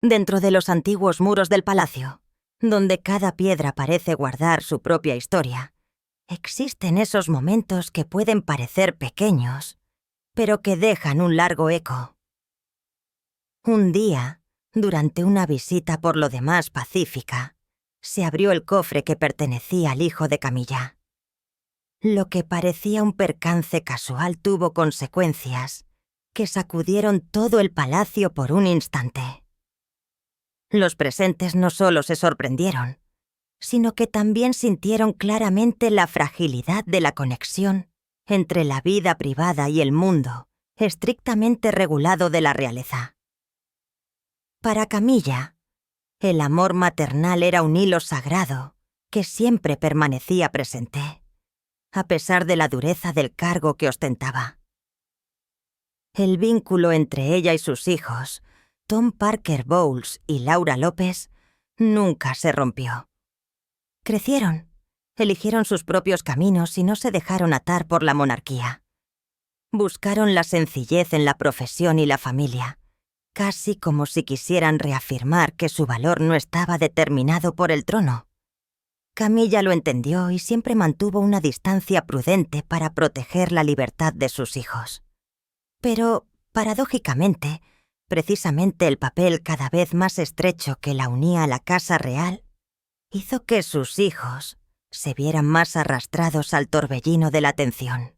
Dentro de los antiguos muros del palacio, donde cada piedra parece guardar su propia historia, existen esos momentos que pueden parecer pequeños, pero que dejan un largo eco. Un día, durante una visita por lo demás pacífica, se abrió el cofre que pertenecía al hijo de Camilla. Lo que parecía un percance casual tuvo consecuencias que sacudieron todo el palacio por un instante. Los presentes no solo se sorprendieron, sino que también sintieron claramente la fragilidad de la conexión entre la vida privada y el mundo estrictamente regulado de la realeza. Para Camilla, el amor maternal era un hilo sagrado que siempre permanecía presente, a pesar de la dureza del cargo que ostentaba. El vínculo entre ella y sus hijos, Tom Parker Bowles y Laura López, nunca se rompió. Crecieron, eligieron sus propios caminos y no se dejaron atar por la monarquía. Buscaron la sencillez en la profesión y la familia, casi como si quisieran reafirmar que su valor no estaba determinado por el trono. Camilla lo entendió y siempre mantuvo una distancia prudente para proteger la libertad de sus hijos. Pero, paradójicamente, precisamente el papel cada vez más estrecho que la unía a la casa real hizo que sus hijos se vieran más arrastrados al torbellino de la atención.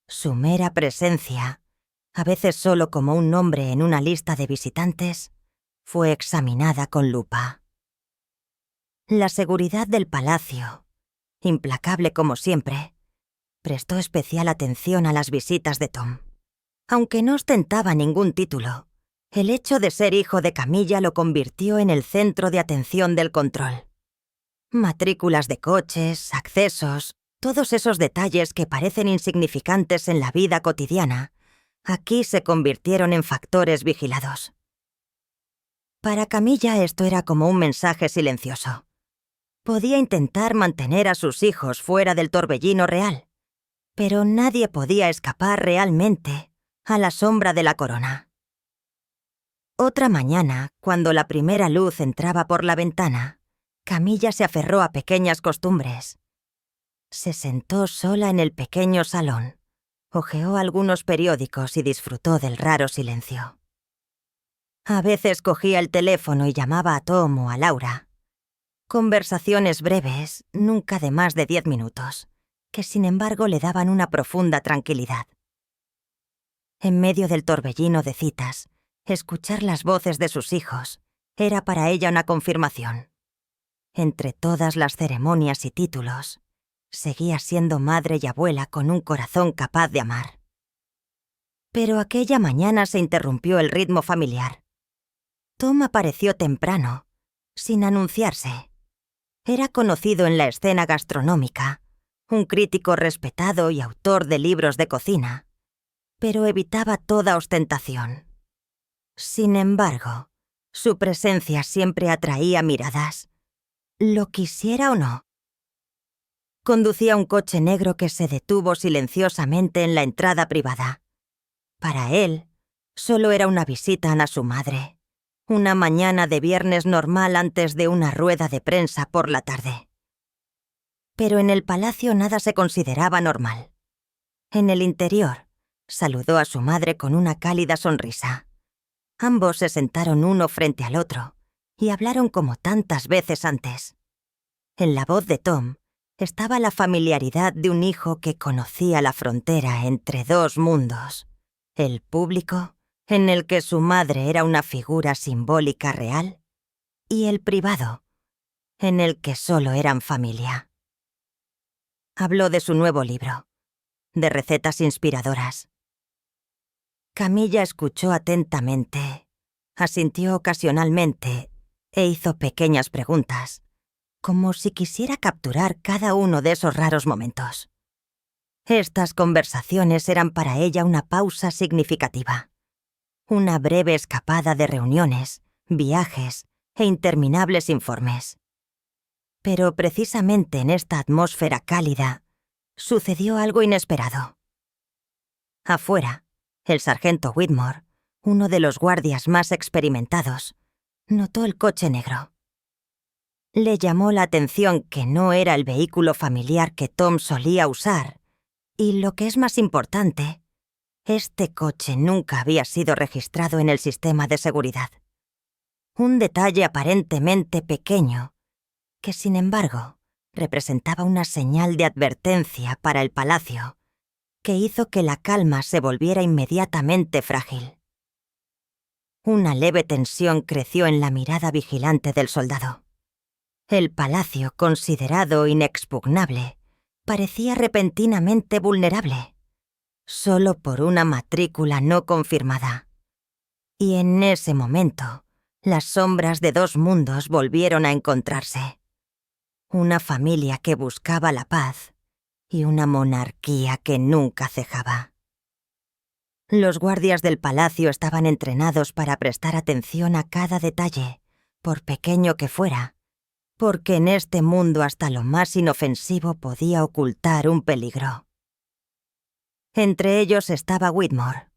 Su mera presencia, a veces solo como un nombre en una lista de visitantes, fue examinada con lupa. La seguridad del palacio, implacable como siempre, prestó especial atención a las visitas de Tom. Aunque no ostentaba ningún título, el hecho de ser hijo de Camilla lo convirtió en el centro de atención del control. Matrículas de coches, accesos, todos esos detalles que parecen insignificantes en la vida cotidiana, aquí se convirtieron en factores vigilados. Para Camilla esto era como un mensaje silencioso. Podía intentar mantener a sus hijos fuera del torbellino real, pero nadie podía escapar realmente a la sombra de la corona. Otra mañana, cuando la primera luz entraba por la ventana, Camilla se aferró a pequeñas costumbres. Se sentó sola en el pequeño salón, hojeó algunos periódicos y disfrutó del raro silencio. A veces cogía el teléfono y llamaba a Tom o a Laura. Conversaciones breves, nunca de más de 10 minutos, que sin embargo le daban una profunda tranquilidad. En medio del torbellino de citas, escuchar las voces de sus hijos era para ella una confirmación. Entre todas las ceremonias y títulos, seguía siendo madre y abuela con un corazón capaz de amar. Pero aquella mañana se interrumpió el ritmo familiar. Tom apareció temprano, sin anunciarse. Era conocido en la escena gastronómica, un crítico respetado y autor de libros de cocina, pero evitaba toda ostentación. Sin embargo, su presencia siempre atraía miradas, lo quisiera o no. Conducía un coche negro que se detuvo silenciosamente en la entrada privada. Para él, solo era una visita a su madre, una mañana de viernes normal antes de una rueda de prensa por la tarde. Pero en el palacio nada se consideraba normal. En el interior, saludó a su madre con una cálida sonrisa. Ambos se sentaron uno frente al otro y hablaron como tantas veces antes. En la voz de Tom estaba la familiaridad de un hijo que conocía la frontera entre dos mundos: el público, en el que su madre era una figura simbólica real, y el privado, en el que solo eran familia. Habló de su nuevo libro, de recetas inspiradoras. Camilla escuchó atentamente, asintió ocasionalmente e hizo pequeñas preguntas, como si quisiera capturar cada uno de esos raros momentos. Estas conversaciones eran para ella una pausa significativa, una breve escapada de reuniones, viajes e interminables informes. Pero precisamente en esta atmósfera cálida, sucedió algo inesperado. Afuera, el sargento Whitmore, uno de los guardias más experimentados, notó el coche negro. Le llamó la atención que no era el vehículo familiar que Tom solía usar, y lo que es más importante, este coche nunca había sido registrado en el sistema de seguridad. Un detalle aparentemente pequeño, que sin embargo representaba una señal de advertencia para el palacio, que hizo que la calma se volviera inmediatamente frágil. Una leve tensión creció en la mirada vigilante del soldado. El palacio, considerado inexpugnable, parecía repentinamente vulnerable, solo por una matrícula no confirmada. Y en ese momento, las sombras de dos mundos volvieron a encontrarse. Una familia que buscaba la paz y una monarquía que nunca cejaba. Los guardias del palacio estaban entrenados para prestar atención a cada detalle, por pequeño que fuera, porque en este mundo hasta lo más inofensivo podía ocultar un peligro. Entre ellos estaba Whitmore,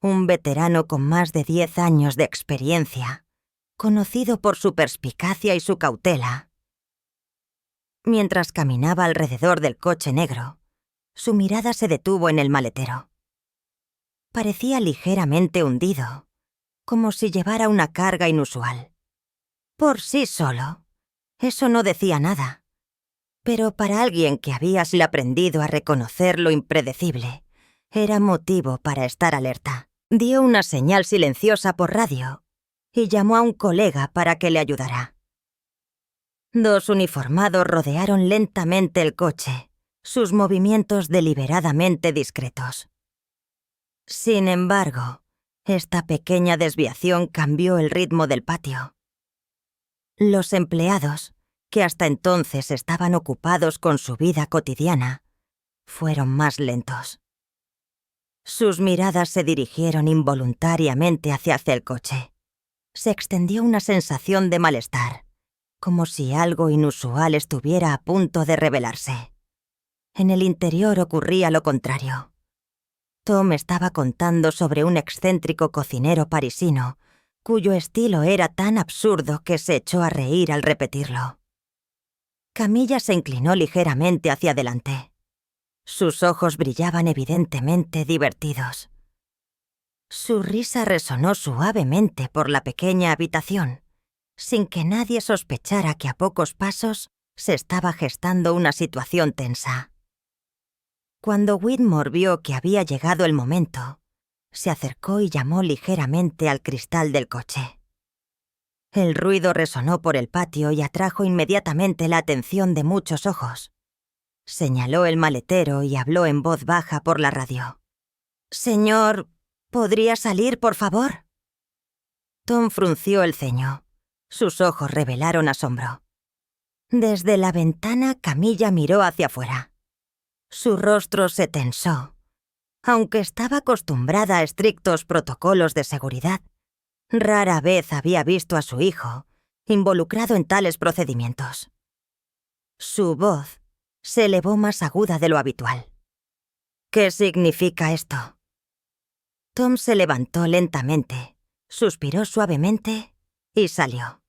un veterano con más de 10 años de experiencia, conocido por su perspicacia y su cautela. Mientras caminaba alrededor del coche negro, su mirada se detuvo en el maletero. Parecía ligeramente hundido, como si llevara una carga inusual. Por sí solo, eso no decía nada. Pero para alguien que había aprendido a reconocer lo impredecible, era motivo para estar alerta. Dio una señal silenciosa por radio y llamó a un colega para que le ayudara. Dos uniformados rodearon lentamente el coche, sus movimientos deliberadamente discretos. Sin embargo, esta pequeña desviación cambió el ritmo del patio. Los empleados, que hasta entonces estaban ocupados con su vida cotidiana, fueron más lentos. Sus miradas se dirigieron involuntariamente hacia el coche. Se extendió una sensación de malestar, como si algo inusual estuviera a punto de revelarse. En el interior ocurría lo contrario. Tom estaba contando sobre un excéntrico cocinero parisino, cuyo estilo era tan absurdo que se echó a reír al repetirlo. Camilla se inclinó ligeramente hacia adelante. Sus ojos brillaban evidentemente divertidos. Su risa resonó suavemente por la pequeña habitación, sin que nadie sospechara que a pocos pasos se estaba gestando una situación tensa. Cuando Whitmore vio que había llegado el momento, se acercó y llamó ligeramente al cristal del coche. El ruido resonó por el patio y atrajo inmediatamente la atención de muchos ojos. Señaló el maletero y habló en voz baja por la radio. «Señor, ¿podría salir, por favor?» Tom frunció el ceño. Sus ojos revelaron asombro. Desde la ventana, Camilla miró hacia afuera. Su rostro se tensó. Aunque estaba acostumbrada a estrictos protocolos de seguridad, rara vez había visto a su hijo involucrado en tales procedimientos. Su voz se elevó más aguda de lo habitual. «¿Qué significa esto?» Tom se levantó lentamente, suspiró suavemente y salió.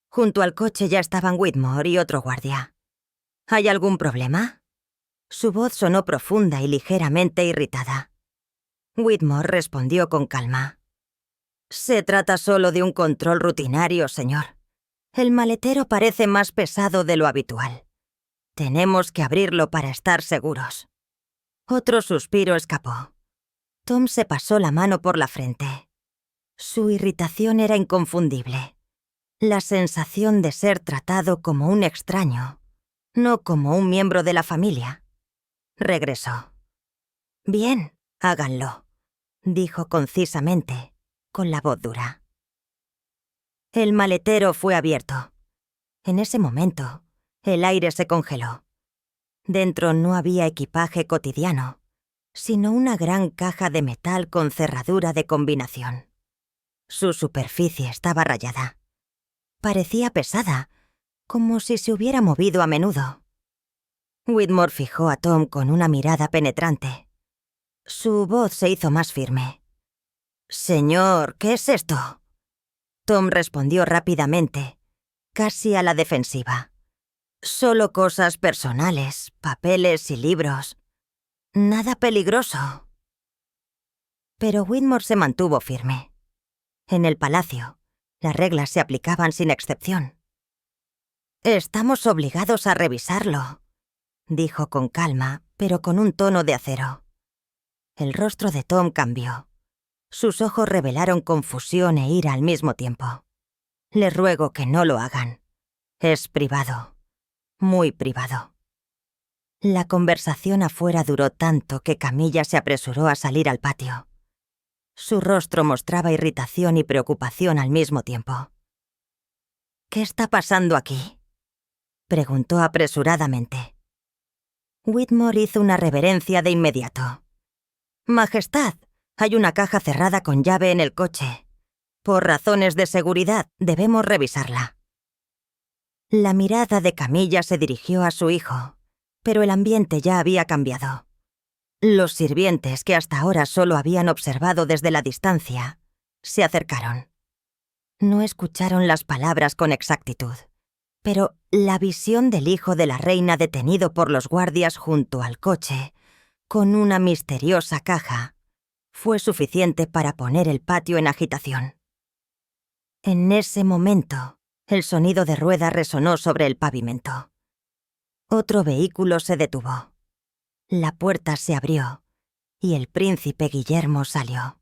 Junto al coche ya estaban Whitmore y otro guardia. «¿Hay algún problema?» Su voz sonó profunda y ligeramente irritada. Whitmore respondió con calma. «Se trata solo de un control rutinario, señor. El maletero parece más pesado de lo habitual. Tenemos que abrirlo para estar seguros». Otro suspiro escapó. Tom se pasó la mano por la frente. Su irritación era inconfundible. La sensación de ser tratado como un extraño, no como un miembro de la familia. Regresó. «Bien, háganlo», dijo concisamente, con la voz dura. El maletero fue abierto. En ese momento, el aire se congeló. Dentro no había equipaje cotidiano, sino una gran caja de metal con cerradura de combinación. Su superficie estaba rayada. Parecía pesada, como si se hubiera movido a menudo. Whitmore fijó a Tom con una mirada penetrante. Su voz se hizo más firme. Señor, ¿qué es esto? Tom respondió rápidamente, casi a la defensiva. Solo cosas personales, papeles y libros. Nada peligroso. Pero Whitmore se mantuvo firme. En el palacio, las reglas se aplicaban sin excepción. «Estamos obligados a revisarlo», dijo con calma, pero con un tono de acero. El rostro de Tom cambió. Sus ojos revelaron confusión e ira al mismo tiempo. «Les ruego que no lo hagan. Es privado. Muy privado». La conversación afuera duró tanto que Camilla se apresuró a salir al patio. Su rostro mostraba irritación y preocupación al mismo tiempo. «¿Qué está pasando aquí?», preguntó apresuradamente. Whitmore hizo una reverencia de inmediato. «Majestad, hay una caja cerrada con llave en el coche. Por razones de seguridad, debemos revisarla». La mirada de Camilla se dirigió a su hijo, pero el ambiente ya había cambiado. Los sirvientes, que hasta ahora solo habían observado desde la distancia, se acercaron. No escucharon las palabras con exactitud, pero la visión del hijo de la reina detenido por los guardias junto al coche, con una misteriosa caja, fue suficiente para poner el patio en agitación. En ese momento, el sonido de ruedas resonó sobre el pavimento. Otro vehículo se detuvo. La puerta se abrió y el príncipe Guillermo salió.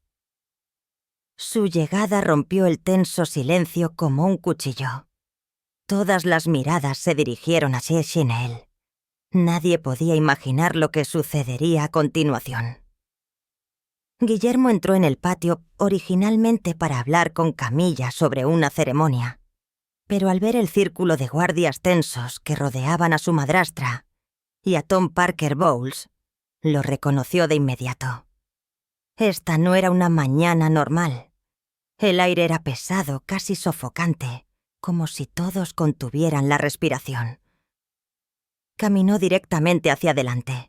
Su llegada rompió el tenso silencio como un cuchillo. Todas las miradas se dirigieron hacia Chenel. Nadie podía imaginar lo que sucedería a continuación. Guillermo entró en el patio originalmente para hablar con Camilla sobre una ceremonia, pero al ver el círculo de guardias tensos que rodeaban a su madrastra y a Tom Parker Bowles, lo reconoció de inmediato. Esta no era una mañana normal. El aire era pesado, casi sofocante, como si todos contuvieran la respiración. Caminó directamente hacia adelante.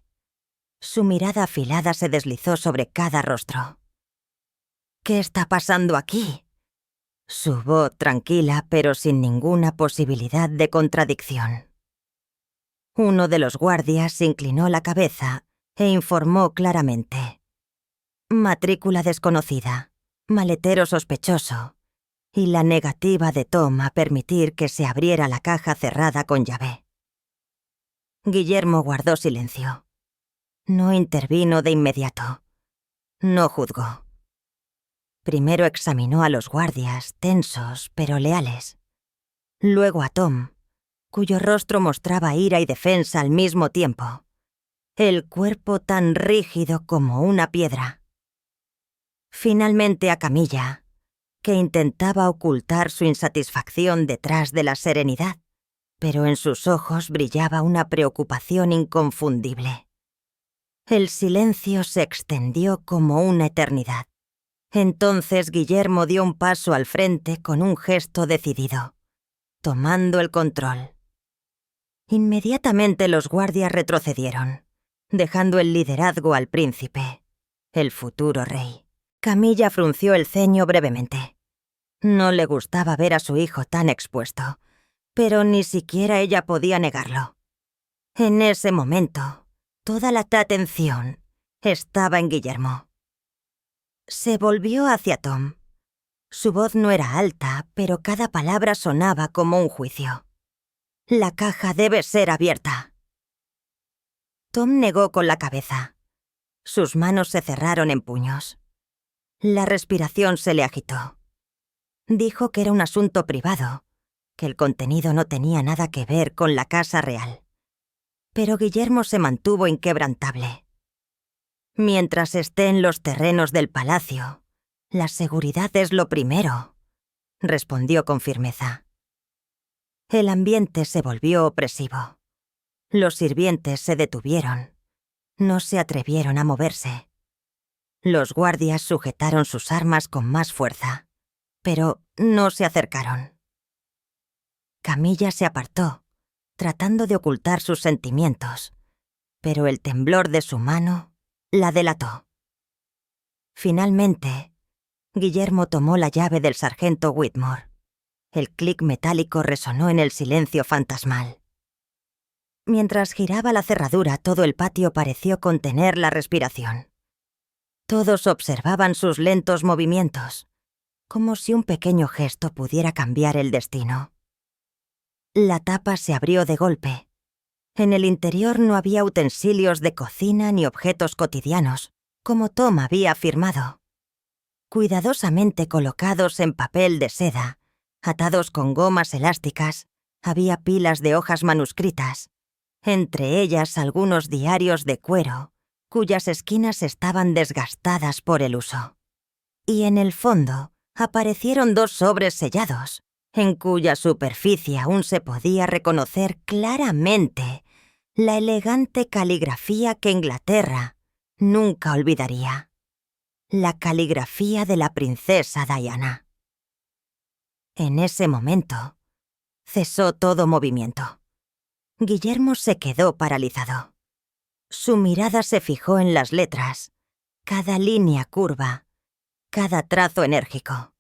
Su mirada afilada se deslizó sobre cada rostro. «¿Qué está pasando aquí?», su voz tranquila pero sin ninguna posibilidad de contradicción. Uno de los guardias inclinó la cabeza e informó claramente: «Matrícula desconocida, maletero sospechoso y la negativa de Tom a permitir que se abriera la caja cerrada con llave». Guillermo guardó silencio. No intervino de inmediato. No juzgó. Primero examinó a los guardias, tensos pero leales. Luego a Tom, cuyo rostro mostraba ira y defensa al mismo tiempo. El cuerpo tan rígido como una piedra. Finalmente a Camilla, que intentaba ocultar su insatisfacción detrás de la serenidad, pero en sus ojos brillaba una preocupación inconfundible. El silencio se extendió como una eternidad. Entonces Guillermo dio un paso al frente con un gesto decidido, tomando el control. Inmediatamente los guardias retrocedieron, dejando el liderazgo al príncipe, el futuro rey. Camilla frunció el ceño brevemente. No le gustaba ver a su hijo tan expuesto, pero ni siquiera ella podía negarlo. En ese momento, toda la atención estaba en Guillermo. Se volvió hacia Tom. Su voz no era alta, pero cada palabra sonaba como un juicio. «La caja debe ser abierta». Tom negó con la cabeza. Sus manos se cerraron en puños. La respiración se le agitó. Dijo que era un asunto privado, que el contenido no tenía nada que ver con la casa real. Pero Guillermo se mantuvo inquebrantable. «Mientras esté en los terrenos del palacio, la seguridad es lo primero», respondió con firmeza. El ambiente se volvió opresivo. Los sirvientes se detuvieron. No se atrevieron a moverse. Los guardias sujetaron sus armas con más fuerza, pero no se acercaron. Camilla se apartó, tratando de ocultar sus sentimientos, pero el temblor de su mano la delató. Finalmente, Guillermo tomó la llave del sargento Whitmore. El clic metálico resonó en el silencio fantasmal. Mientras giraba la cerradura, todo el patio pareció contener la respiración. Todos observaban sus lentos movimientos, como si un pequeño gesto pudiera cambiar el destino. La tapa se abrió de golpe. En el interior no había utensilios de cocina ni objetos cotidianos, como Tom había afirmado. Cuidadosamente colocados en papel de seda, atados con gomas elásticas, había pilas de hojas manuscritas, entre ellas algunos diarios de cuero, cuyas esquinas estaban desgastadas por el uso. Y en el fondo aparecieron 2 sobres sellados, en cuya superficie aún se podía reconocer claramente la elegante caligrafía que Inglaterra nunca olvidaría. La caligrafía de la princesa Diana. En ese momento, cesó todo movimiento. Guillermo se quedó paralizado. Su mirada se fijó en las letras, cada línea curva, cada trazo enérgico.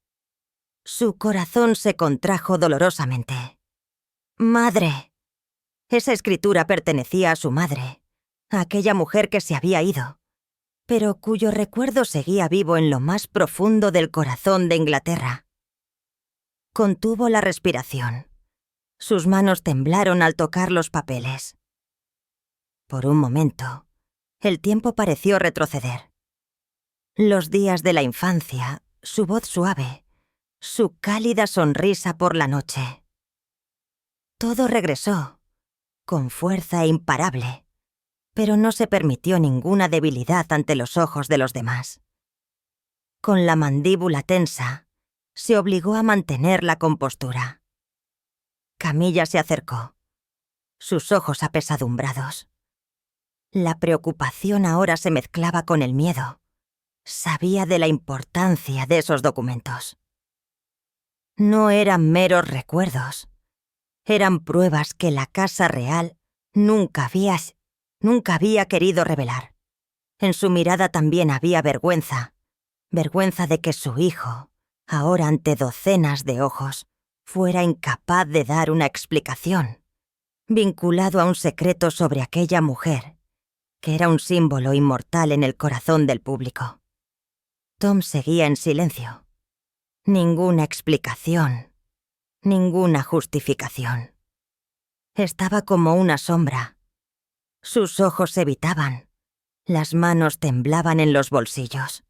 Su corazón se contrajo dolorosamente. ¡Madre! Esa escritura pertenecía a su madre, a aquella mujer que se había ido, pero cuyo recuerdo seguía vivo en lo más profundo del corazón de Inglaterra. Contuvo la respiración. Sus manos temblaron al tocar los papeles. Por un momento, el tiempo pareció retroceder. Los días de la infancia, su voz suave, su cálida sonrisa por la noche. Todo regresó, con fuerza imparable, pero no se permitió ninguna debilidad ante los ojos de los demás. Con la mandíbula tensa, se obligó a mantener la compostura. Camilla se acercó, sus ojos apesadumbrados. La preocupación ahora se mezclaba con el miedo. Sabía de la importancia de esos documentos. No eran meros recuerdos. Eran pruebas que la Casa Real nunca había querido revelar. En su mirada también había vergüenza. Vergüenza de que su hijo, ahora ante docenas de ojos, fuera incapaz de dar una explicación, vinculado a un secreto sobre aquella mujer, que era un símbolo inmortal en el corazón del público. Tom seguía en silencio. Ninguna explicación, ninguna justificación. Estaba como una sombra. Sus ojos evitaban, las manos temblaban en los bolsillos.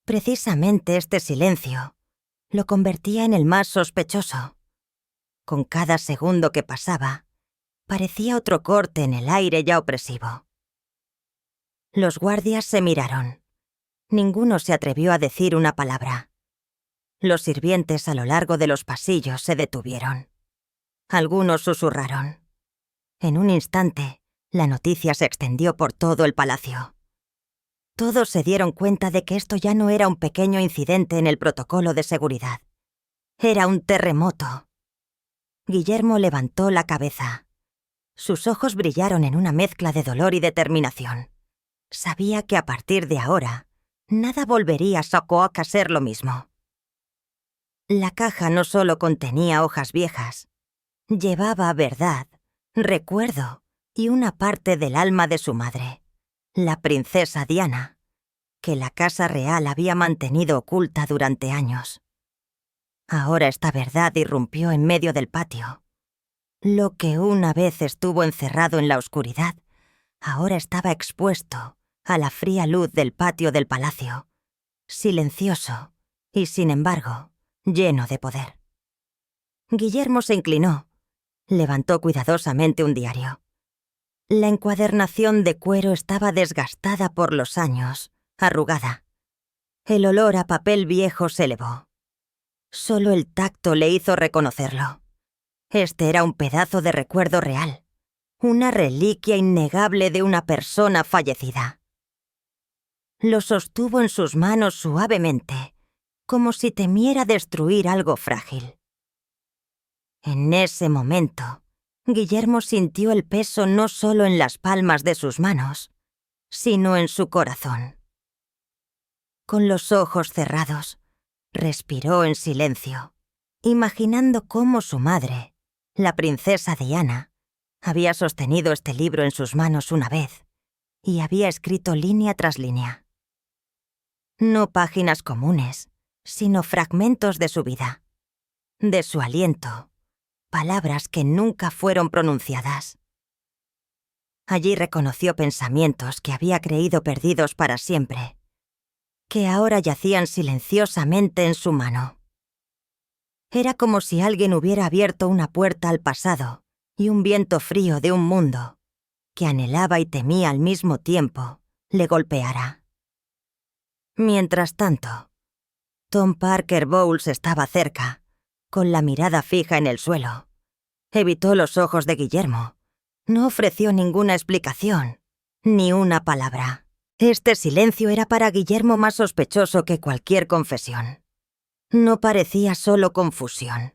Precisamente este silencio lo convertía en el más sospechoso. Con cada segundo que pasaba, parecía otro corte en el aire ya opresivo. Los guardias se miraron. Ninguno se atrevió a decir una palabra. Los sirvientes a lo largo de los pasillos se detuvieron. Algunos susurraron. En un instante, la noticia se extendió por todo el palacio. Todos se dieron cuenta de que esto ya no era un pequeño incidente en el protocolo de seguridad. Era un terremoto. Guillermo levantó la cabeza. Sus ojos brillaron en una mezcla de dolor y determinación. Sabía que a partir de ahora, nada volvería a Sacoac a ser lo mismo. La caja no solo contenía hojas viejas, llevaba verdad, recuerdo y una parte del alma de su madre, la princesa Diana, que la Casa Real había mantenido oculta durante años. Ahora esta verdad irrumpió en medio del patio. Lo que una vez estuvo encerrado en la oscuridad, ahora estaba expuesto a la fría luz del patio del palacio, silencioso y, sin embargo, lleno de poder. Guillermo se inclinó, levantó cuidadosamente un diario. La encuadernación de cuero estaba desgastada por los años, arrugada. El olor a papel viejo se elevó. Solo el tacto le hizo reconocerlo. Este era un pedazo de recuerdo real, una reliquia innegable de una persona fallecida. Lo sostuvo en sus manos suavemente, como si temiera destruir algo frágil. En ese momento, Guillermo sintió el peso no solo en las palmas de sus manos, sino en su corazón. Con los ojos cerrados, respiró en silencio, imaginando cómo su madre, la princesa Diana, había sostenido este libro en sus manos una vez y había escrito línea tras línea. No páginas comunes, sino fragmentos de su vida, de su aliento, palabras que nunca fueron pronunciadas. Allí reconoció pensamientos que había creído perdidos para siempre, que ahora yacían silenciosamente en su mano. Era como si alguien hubiera abierto una puerta al pasado y un viento frío de un mundo, que anhelaba y temía al mismo tiempo, le golpeara. Mientras tanto, Tom Parker Bowles estaba cerca, con la mirada fija en el suelo. Evitó los ojos de Guillermo. No ofreció ninguna explicación, ni una palabra. Este silencio era para Guillermo más sospechoso que cualquier confesión. No parecía solo confusión.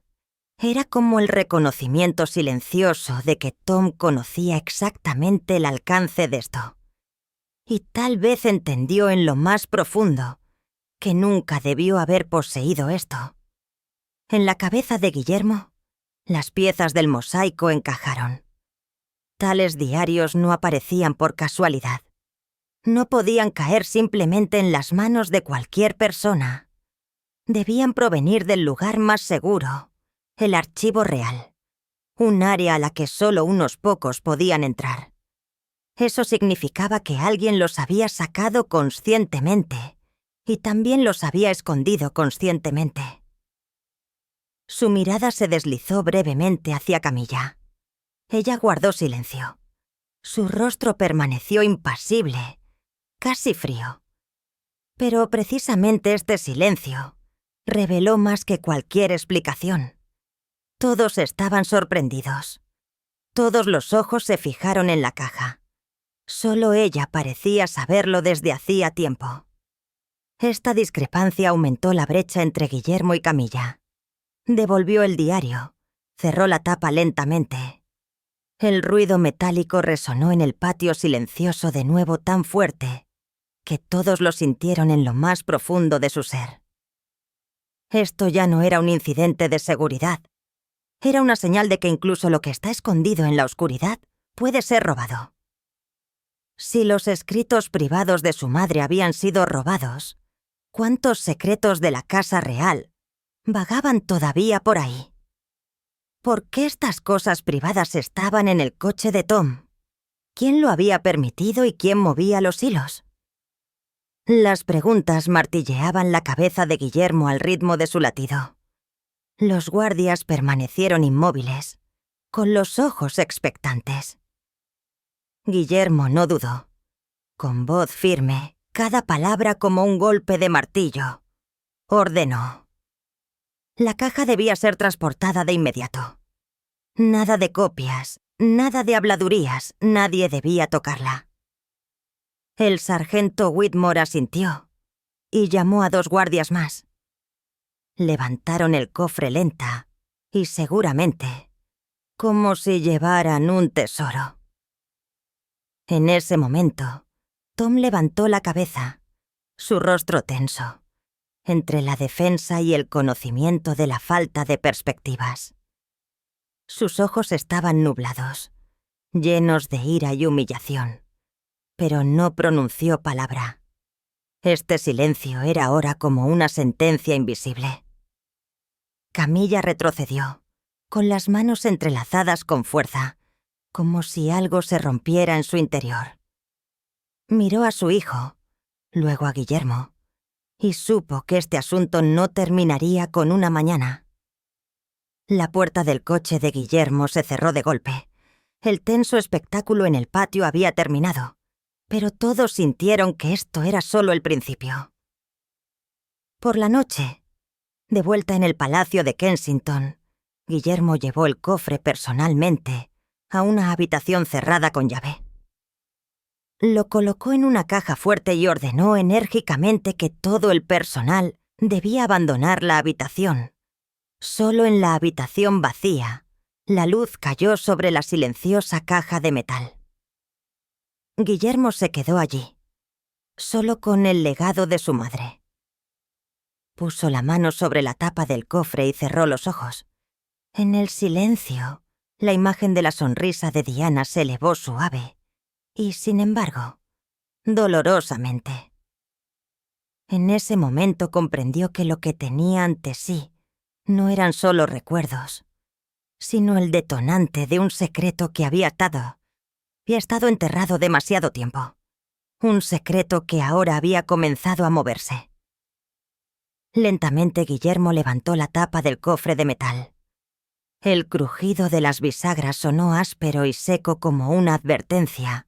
Era como el reconocimiento silencioso de que Tom conocía exactamente el alcance de esto. Y tal vez entendió en lo más profundo que nunca debió haber poseído esto. En la cabeza de Guillermo, las piezas del mosaico encajaron. Tales diarios no aparecían por casualidad. No podían caer simplemente en las manos de cualquier persona. Debían provenir del lugar más seguro, el archivo real, un área a la que solo unos pocos podían entrar. Eso significaba que alguien los había sacado conscientemente y también los había escondido conscientemente. Su mirada se deslizó brevemente hacia Camilla. Ella guardó silencio. Su rostro permaneció impasible, casi frío. Pero precisamente este silencio reveló más que cualquier explicación. Todos estaban sorprendidos. Todos los ojos se fijaron en la caja. Solo ella parecía saberlo desde hacía tiempo. Esta discrepancia aumentó la brecha entre Guillermo y Camilla. Devolvió el diario, cerró la tapa lentamente. El ruido metálico resonó en el patio silencioso de nuevo tan fuerte que todos lo sintieron en lo más profundo de su ser. Esto ya no era un incidente de seguridad. Era una señal de que incluso lo que está escondido en la oscuridad puede ser robado. Si los escritos privados de su madre habían sido robados, ¿cuántos secretos de la casa real vagaban todavía por ahí? ¿Por qué estas cosas privadas estaban en el coche de Tom? ¿Quién lo había permitido y quién movía los hilos? Las preguntas martilleaban la cabeza de Guillermo al ritmo de su latido. Los guardias permanecieron inmóviles, con los ojos expectantes. Guillermo no dudó. Con voz firme, cada palabra como un golpe de martillo, ordenó. La caja debía ser transportada de inmediato. Nada de copias, nada de habladurías, nadie debía tocarla. El sargento Whitmore asintió y llamó a 2 guardias más. Levantaron el cofre lenta y seguramente, como si llevaran un tesoro. En ese momento, Tom levantó la cabeza, su rostro tenso, entre la defensa y el conocimiento de la falta de perspectivas. Sus ojos estaban nublados, llenos de ira y humillación, pero no pronunció palabra. Este silencio era ahora como una sentencia invisible. Camilla retrocedió, con las manos entrelazadas con fuerza, como si algo se rompiera en su interior. Miró a su hijo, luego a Guillermo, y supo que este asunto no terminaría con una mañana. La puerta del coche de Guillermo se cerró de golpe. El tenso espectáculo en el patio había terminado, pero todos sintieron que esto era solo el principio. Por la noche, de vuelta en el Palacio de Kensington, Guillermo llevó el cofre personalmente a una habitación cerrada con llave. Lo colocó en una caja fuerte y ordenó enérgicamente que todo el personal debía abandonar la habitación. Solo en la habitación vacía, la luz cayó sobre la silenciosa caja de metal. Guillermo se quedó allí, solo con el legado de su madre. Puso la mano sobre la tapa del cofre y cerró los ojos. En el silencio, la imagen de la sonrisa de Diana se elevó suave y, sin embargo, dolorosamente. En ese momento comprendió que lo que tenía ante sí no eran solo recuerdos, sino el detonante de un secreto que había estado enterrado demasiado tiempo. Un secreto que ahora había comenzado a moverse. Lentamente Guillermo levantó la tapa del cofre de metal. El crujido de las bisagras sonó áspero y seco como una advertencia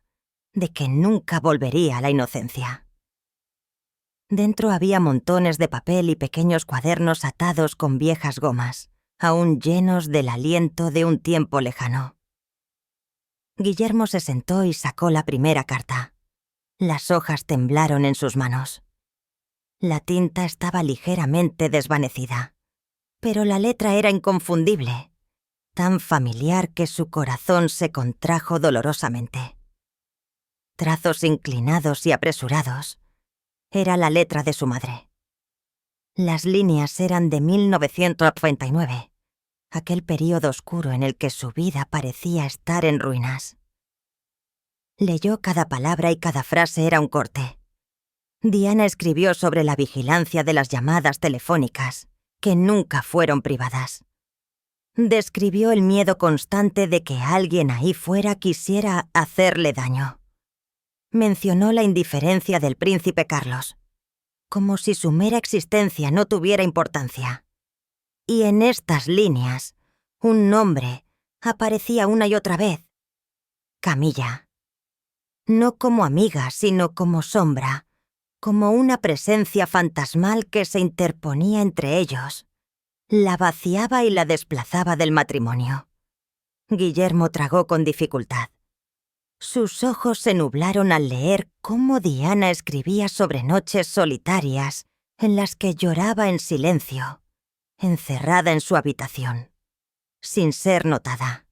de que nunca volvería a la inocencia. Dentro había montones de papel y pequeños cuadernos atados con viejas gomas, aún llenos del aliento de un tiempo lejano. Guillermo se sentó y sacó la primera carta. Las hojas temblaron en sus manos. La tinta estaba ligeramente desvanecida, pero la letra era inconfundible, tan familiar que su corazón se contrajo dolorosamente. Trazos inclinados y apresurados. Era la letra de su madre. Las líneas eran de 1999, aquel período oscuro en el que su vida parecía estar en ruinas. Leyó cada palabra y cada frase era un corte. Diana escribió sobre la vigilancia de las llamadas telefónicas, que nunca fueron privadas. Describió el miedo constante de que alguien ahí fuera quisiera hacerle daño. Mencionó la indiferencia del príncipe Carlos, como si su mera existencia no tuviera importancia. Y en estas líneas, un nombre aparecía una y otra vez. Camilla. No como amiga, sino como sombra, como una presencia fantasmal que se interponía entre ellos. La vaciaba y la desplazaba del matrimonio. Guillermo tragó con dificultad. Sus ojos se nublaron al leer cómo Diana escribía sobre noches solitarias en las que lloraba en silencio, encerrada en su habitación, sin ser notada.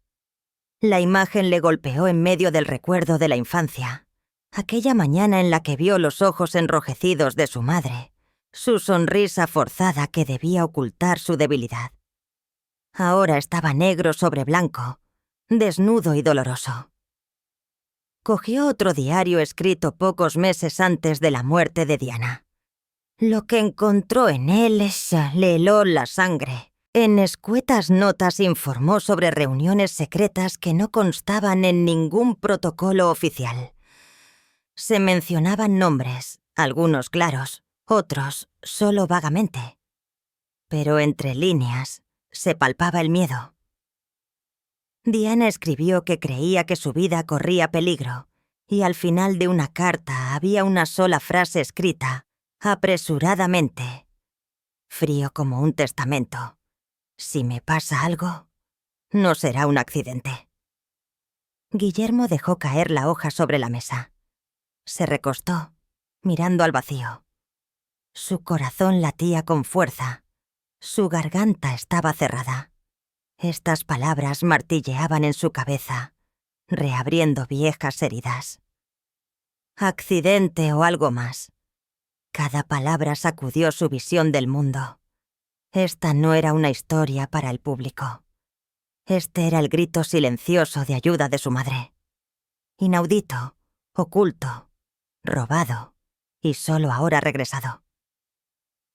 La imagen le golpeó en medio del recuerdo de la infancia, aquella mañana en la que vio los ojos enrojecidos de su madre, su sonrisa forzada que debía ocultar su debilidad. Ahora estaba negro sobre blanco, desnudo y doloroso. Cogió otro diario escrito pocos meses antes de la muerte de Diana. Lo que encontró en él le heló la sangre. En escuetas notas informó sobre reuniones secretas que no constaban en ningún protocolo oficial. Se mencionaban nombres, algunos claros, otros solo vagamente. Pero entre líneas se palpaba el miedo. Diana escribió que creía que su vida corría peligro, y al final de una carta había una sola frase escrita, apresuradamente. Frío como un testamento. Si me pasa algo, no será un accidente. Guillermo dejó caer la hoja sobre la mesa. Se recostó, mirando al vacío. Su corazón latía con fuerza. Su garganta estaba cerrada. Estas palabras martilleaban en su cabeza, reabriendo viejas heridas. Accidente o algo más. Cada palabra sacudió su visión del mundo. Esta no era una historia para el público. Este era el grito silencioso de ayuda de su madre. Inaudito, oculto, robado y solo ahora regresado.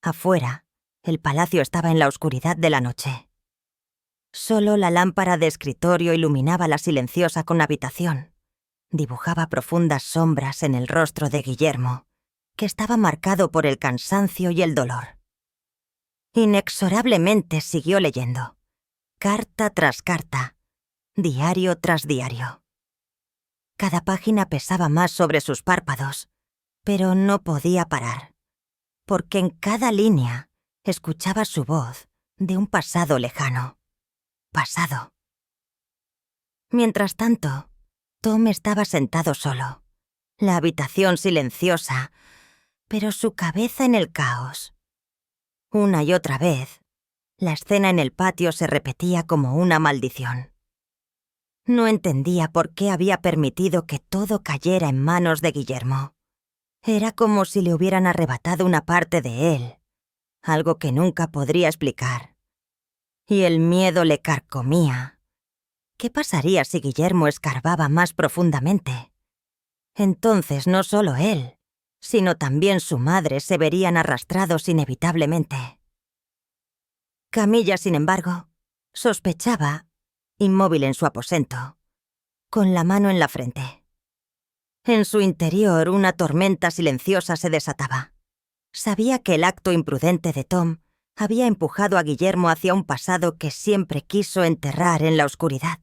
Afuera, el palacio estaba en la oscuridad de la noche. Solo la lámpara de escritorio iluminaba la silenciosa habitación. Dibujaba profundas sombras en el rostro de Guillermo, que estaba marcado por el cansancio y el dolor. Inexorablemente siguió leyendo, carta tras carta, diario tras diario. Cada página pesaba más sobre sus párpados, pero no podía parar, porque en cada línea escuchaba su voz de un pasado lejano. Pasado. Mientras tanto, Tom estaba sentado solo, la habitación silenciosa, pero su cabeza en el caos. Una y otra vez, la escena en el patio se repetía como una maldición. No entendía por qué había permitido que todo cayera en manos de Guillermo. Era como si le hubieran arrebatado una parte de él, algo que nunca podría explicar. Y el miedo le carcomía. ¿Qué pasaría si Guillermo escarbaba más profundamente? Entonces no solo él, sino también su madre se verían arrastrados inevitablemente. Camilla, sin embargo, sospechaba, inmóvil en su aposento, con la mano en la frente. En su interior una tormenta silenciosa se desataba. Sabía que el acto imprudente de Tom había empujado a Guillermo hacia un pasado que siempre quiso enterrar en la oscuridad.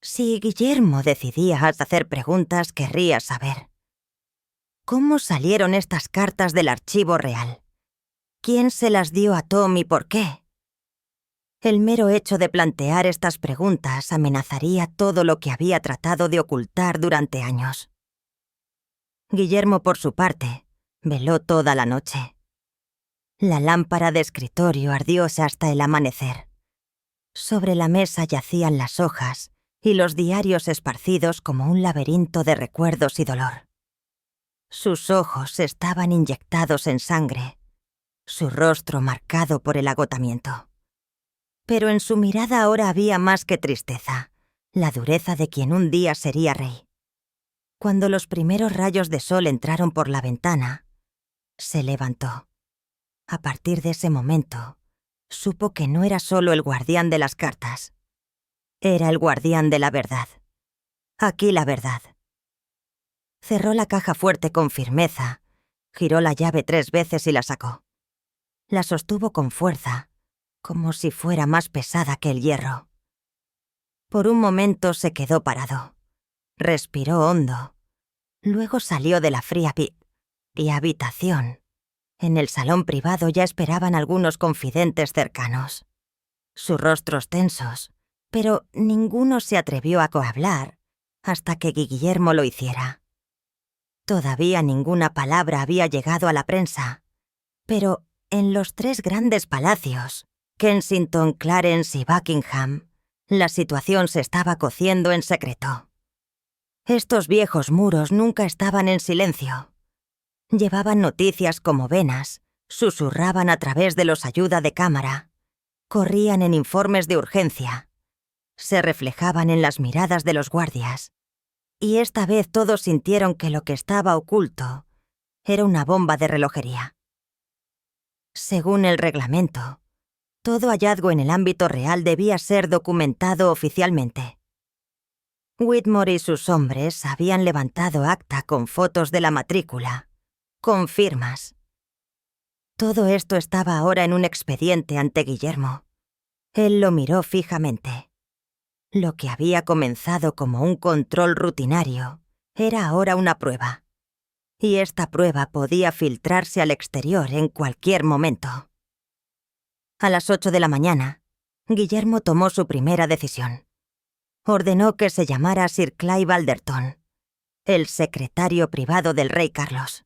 Si Guillermo decidía hacer preguntas, querría saber: ¿cómo salieron estas cartas del archivo real? ¿Quién se las dio a Tom y por qué? El mero hecho de plantear estas preguntas amenazaría todo lo que había tratado de ocultar durante años. Guillermo, por su parte, veló toda la noche. La lámpara de escritorio ardióse hasta el amanecer. Sobre la mesa yacían las hojas y los diarios esparcidos como un laberinto de recuerdos y dolor. Sus ojos estaban inyectados en sangre, su rostro marcado por el agotamiento. Pero en su mirada ahora había más que tristeza, la dureza de quien un día sería rey. Cuando los primeros rayos de sol entraron por la ventana, se levantó. A partir de ese momento, supo que no era solo el guardián de las cartas. Era el guardián de la verdad. Aquí la verdad. Cerró la caja fuerte con firmeza, giró la llave 3 veces y la sacó. La sostuvo con fuerza, como si fuera más pesada que el hierro. Por un momento se quedó parado. Respiró hondo. Luego salió de la fría habitación. En el salón privado ya esperaban algunos confidentes cercanos. Sus rostros tensos, pero ninguno se atrevió a hablar hasta que Guillermo lo hiciera. Todavía ninguna palabra había llegado a la prensa, pero en los 3 grandes palacios, Kensington, Clarence y Buckingham, la situación se estaba cociendo en secreto. Estos viejos muros nunca estaban en silencio. Llevaban noticias como venas, susurraban a través de los ayuda de cámara, corrían en informes de urgencia, se reflejaban en las miradas de los guardias, y esta vez todos sintieron que lo que estaba oculto era una bomba de relojería. Según el reglamento, todo hallazgo en el ámbito real debía ser documentado oficialmente. Whitmore y sus hombres habían levantado acta con fotos de la matrícula, con firmas. Todo esto estaba ahora en un expediente ante Guillermo. Él lo miró fijamente. Lo que había comenzado como un control rutinario era ahora una prueba. Y esta prueba podía filtrarse al exterior en cualquier momento. A las 8 de la mañana, Guillermo tomó su primera decisión. Ordenó que se llamara Sir Clive Alderton, el secretario privado del rey Carlos.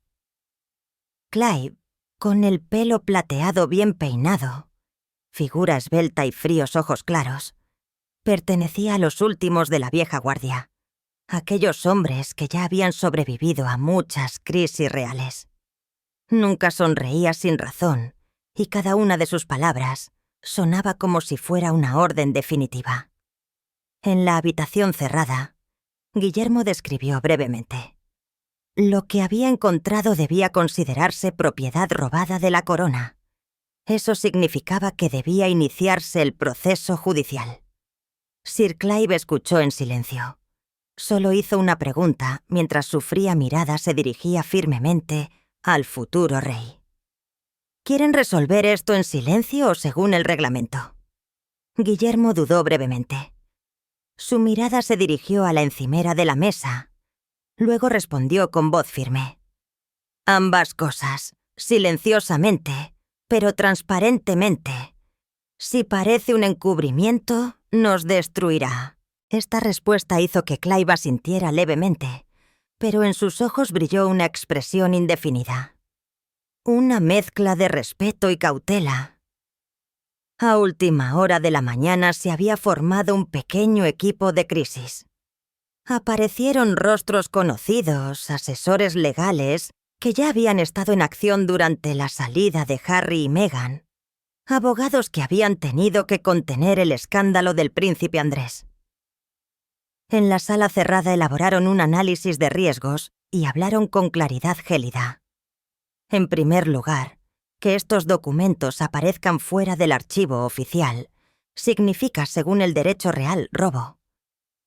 Clive, con el pelo plateado bien peinado, figura esbelta y fríos ojos claros, pertenecía a los últimos de la vieja guardia, aquellos hombres que ya habían sobrevivido a muchas crisis reales. Nunca sonreía sin razón, y cada una de sus palabras sonaba como si fuera una orden definitiva. En la habitación cerrada, Guillermo describió brevemente. Lo que había encontrado debía considerarse propiedad robada de la corona. Eso significaba que debía iniciarse el proceso judicial. Sir Clive escuchó en silencio. Solo hizo una pregunta mientras su fría mirada se dirigía firmemente al futuro rey. ¿Quieren resolver esto en silencio o según el reglamento? Guillermo dudó brevemente. Su mirada se dirigió a la encimera de la mesa. Luego respondió con voz firme. Ambas cosas, silenciosamente, pero transparentemente. Si parece un encubrimiento, nos destruirá. Esta respuesta hizo que Clive asintiera levemente, pero en sus ojos brilló una expresión indefinida. Una mezcla de respeto y cautela. A última hora de la mañana se había formado un pequeño equipo de crisis. Aparecieron rostros conocidos, asesores legales que ya habían estado en acción durante la salida de Harry y Meghan, abogados que habían tenido que contener el escándalo del príncipe Andrés. En la sala cerrada elaboraron un análisis de riesgos y hablaron con claridad gélida. En primer lugar, que estos documentos aparezcan fuera del archivo oficial significa, según el derecho real, robo.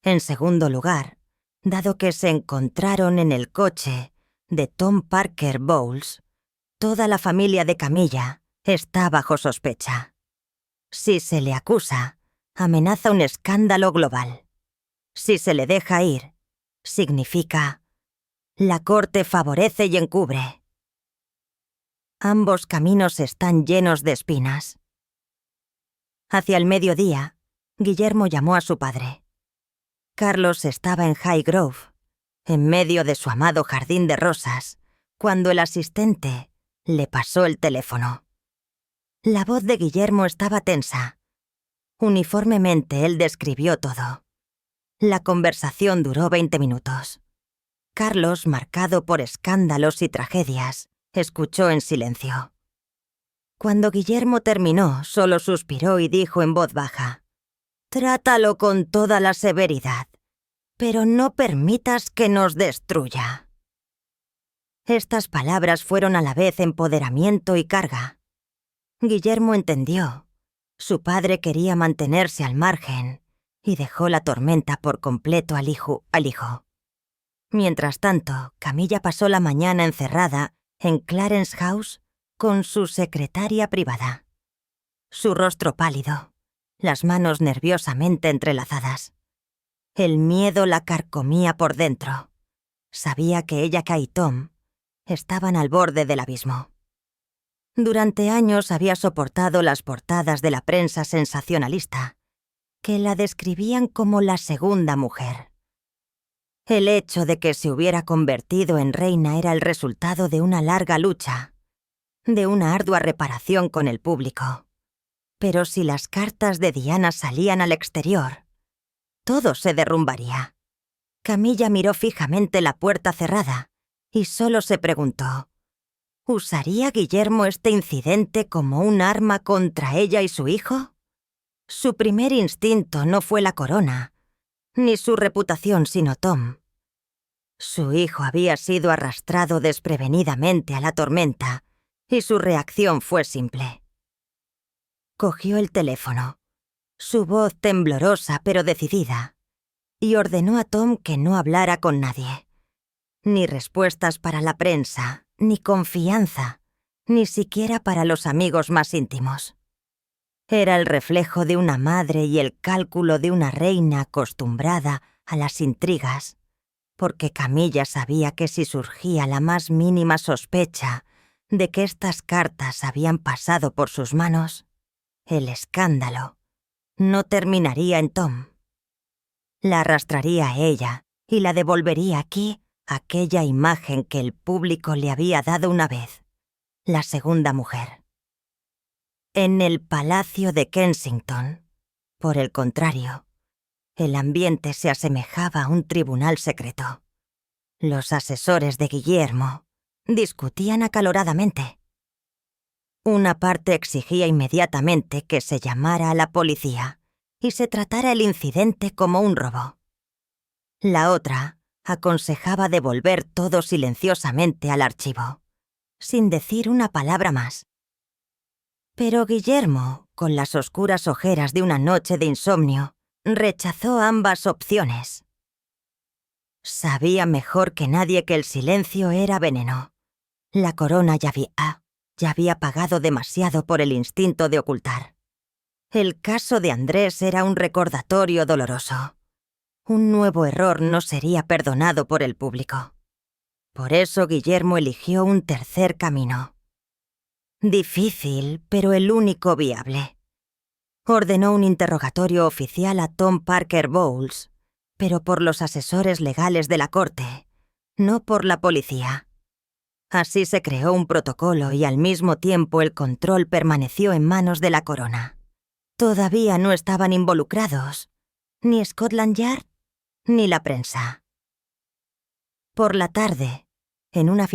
En segundo lugar, dado que se encontraron en el coche de Tom Parker Bowles, toda la familia de Camilla está bajo sospecha. Si se le acusa, amenaza un escándalo global. Si se le deja ir, significa: la corte favorece y encubre. Ambos caminos están llenos de espinas. Hacia el mediodía, Guillermo llamó a su padre. Carlos estaba en Highgrove, en medio de su amado jardín de rosas, cuando el asistente le pasó el teléfono. La voz de Guillermo estaba tensa. Uniformemente él describió todo. La conversación duró 20 minutos. Carlos, marcado por escándalos y tragedias, escuchó en silencio. Cuando Guillermo terminó, solo suspiró y dijo en voz baja: «Trátalo con toda la severidad, pero no permitas que nos destruya». Estas palabras fueron a la vez empoderamiento y carga. Guillermo entendió. Su padre quería mantenerse al margen y dejó la tormenta por completo al hijo. Mientras tanto, Camilla pasó la mañana encerrada en Clarence House con su secretaria privada. Su rostro pálido, las manos nerviosamente entrelazadas. El miedo la carcomía por dentro. Sabía que ella y Tom estaban al borde del abismo. Durante años había soportado las portadas de la prensa sensacionalista, que la describían como la segunda mujer. El hecho de que se hubiera convertido en reina era el resultado de una larga lucha, de una ardua reparación con el público. Pero si las cartas de Diana salían al exterior, todo se derrumbaría. Camilla miró fijamente la puerta cerrada y solo se preguntó: ¿usaría Guillermo este incidente como un arma contra ella y su hijo? Su primer instinto no fue la corona, ni su reputación, sino Tom. Su hijo había sido arrastrado desprevenidamente a la tormenta y su reacción fue simple. Cogió el teléfono, su voz temblorosa pero decidida, y ordenó a Tom que no hablara con nadie. Ni respuestas para la prensa, ni confianza, ni siquiera para los amigos más íntimos. Era el reflejo de una madre y el cálculo de una reina acostumbrada a las intrigas, porque Camilla sabía que si surgía la más mínima sospecha de que estas cartas habían pasado por sus manos, el escándalo no terminaría en Tom. La arrastraría a ella y la devolvería aquí aquella imagen que el público le había dado una vez, la segunda mujer. En el Palacio de Kensington, por el contrario, el ambiente se asemejaba a un tribunal secreto. Los asesores de Guillermo discutían acaloradamente. Una parte exigía inmediatamente que se llamara a la policía y se tratara el incidente como un robo. La otra aconsejaba devolver todo silenciosamente al archivo, sin decir una palabra más. Pero Guillermo, con las oscuras ojeras de una noche de insomnio, rechazó ambas opciones. Sabía mejor que nadie que el silencio era veneno. La corona ya había pagado demasiado por el instinto de ocultar. El caso de Andrés era un recordatorio doloroso. Un nuevo error no sería perdonado por el público. Por eso Guillermo eligió un tercer camino. Difícil, pero el único viable. Ordenó un interrogatorio oficial a Tom Parker Bowles, pero por los asesores legales de la corte, no por la policía. Así se creó un protocolo y al mismo tiempo el control permaneció en manos de la corona. Todavía no estaban involucrados ni Scotland Yard ni la prensa. Por la tarde, en una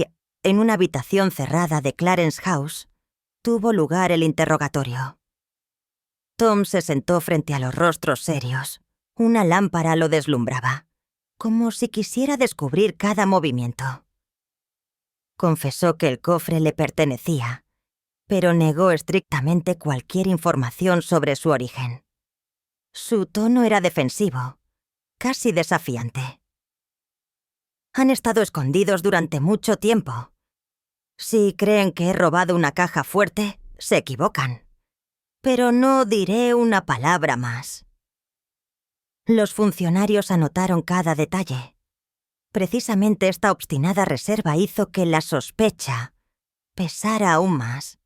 en una habitación cerrada de Clarence House, tuvo lugar el interrogatorio. Tom se sentó frente a los rostros serios. Una lámpara lo deslumbraba, como si quisiera descubrir cada movimiento. Confesó que el cofre le pertenecía, pero negó estrictamente cualquier información sobre su origen. Su tono era defensivo, casi desafiante. Han estado escondidos durante mucho tiempo. Si creen que he robado una caja fuerte, se equivocan. Pero no diré una palabra más. Los funcionarios anotaron cada detalle. Precisamente esta obstinada reserva hizo que la sospecha pesara aún más.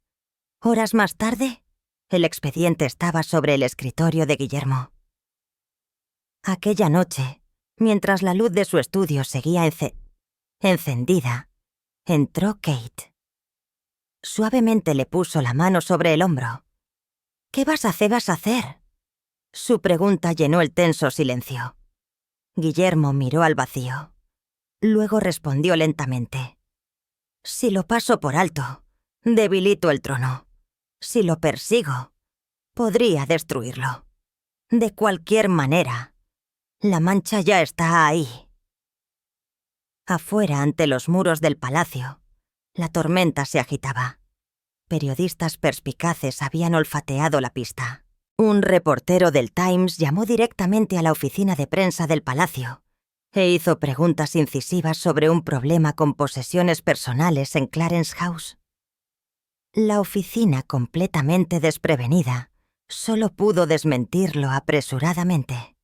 Horas más tarde, el expediente estaba sobre el escritorio de Guillermo. Aquella noche, mientras la luz de su estudio seguía encendida, entró Kate. Suavemente le puso la mano sobre el hombro. ¿Qué vas a hacer? Su pregunta llenó el tenso silencio. Guillermo miró al vacío. Luego respondió lentamente. Si lo paso por alto, debilito el trono. Si lo persigo, podría destruirlo. De cualquier manera, la mancha ya está ahí. Afuera, ante los muros del palacio, la tormenta se agitaba. Periodistas perspicaces habían olfateado la pista. Un reportero del Times llamó directamente a la oficina de prensa del palacio e hizo preguntas incisivas sobre un problema con posesiones personales en Clarence House. La oficina, completamente desprevenida, solo pudo desmentirlo apresuradamente.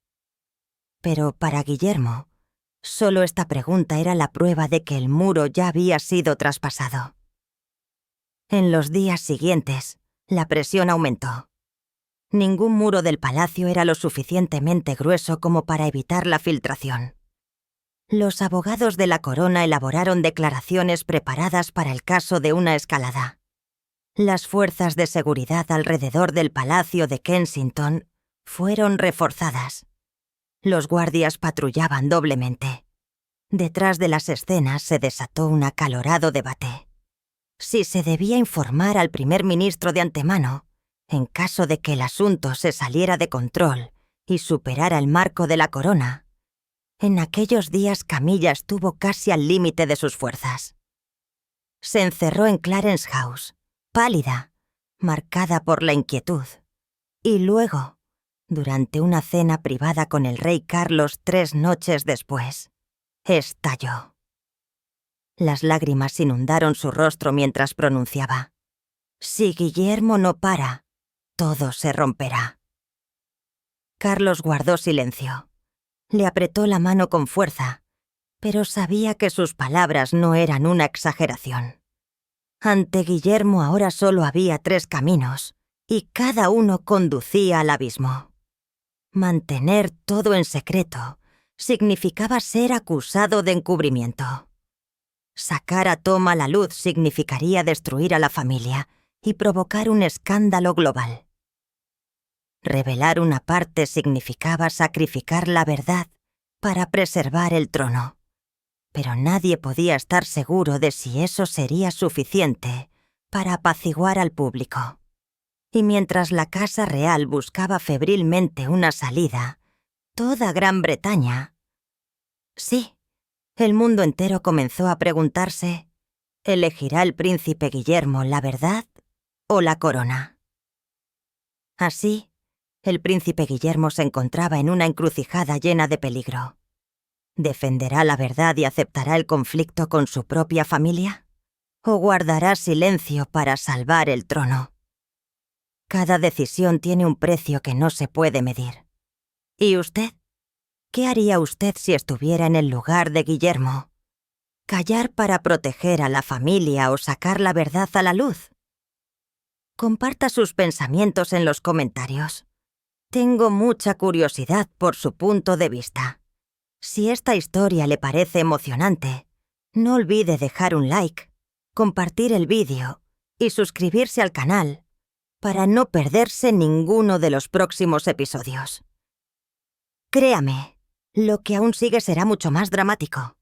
Pero para Guillermo, solo esta pregunta era la prueba de que el muro ya había sido traspasado. En los días siguientes, la presión aumentó. Ningún muro del palacio era lo suficientemente grueso como para evitar la filtración. Los abogados de la corona elaboraron declaraciones preparadas para el caso de una escalada. Las fuerzas de seguridad alrededor del palacio de Kensington fueron reforzadas. Los guardias patrullaban doblemente. Detrás de las escenas se desató un acalorado debate. Si se debía informar al primer ministro de antemano, en caso de que el asunto se saliera de control y superara el marco de la corona. En aquellos días Camilla estuvo casi al límite de sus fuerzas. Se encerró en Clarence House, pálida, marcada por la inquietud, y luego, durante una cena privada con el rey Carlos 3 noches después, estalló. Las lágrimas inundaron su rostro mientras pronunciaba: «Si Guillermo no para, todo se romperá». Carlos guardó silencio. Le apretó la mano con fuerza, pero sabía que sus palabras no eran una exageración. Ante Guillermo ahora solo había 3 caminos, y cada uno conducía al abismo. Mantener todo en secreto significaba ser acusado de encubrimiento. Sacar a Tom a la luz significaría destruir a la familia y provocar un escándalo global. Revelar una parte significaba sacrificar la verdad para preservar el trono. Pero nadie podía estar seguro de si eso sería suficiente para apaciguar al público. Y mientras la Casa Real buscaba febrilmente una salida, toda Gran Bretaña... Sí, el mundo entero comenzó a preguntarse: ¿elegirá el príncipe Guillermo la verdad o la corona? Así, el príncipe Guillermo se encontraba en una encrucijada llena de peligro. ¿Defenderá la verdad y aceptará el conflicto con su propia familia? ¿O guardará silencio para salvar el trono? Cada decisión tiene un precio que no se puede medir. ¿Y usted? ¿Qué haría usted si estuviera en el lugar de Guillermo? ¿Callar para proteger a la familia o sacar la verdad a la luz? Comparta sus pensamientos en los comentarios. Tengo mucha curiosidad por su punto de vista. Si esta historia le parece emocionante, no olvide dejar un like, compartir el vídeo y suscribirse al canal para no perderse ninguno de los próximos episodios. Créame, lo que aún sigue será mucho más dramático.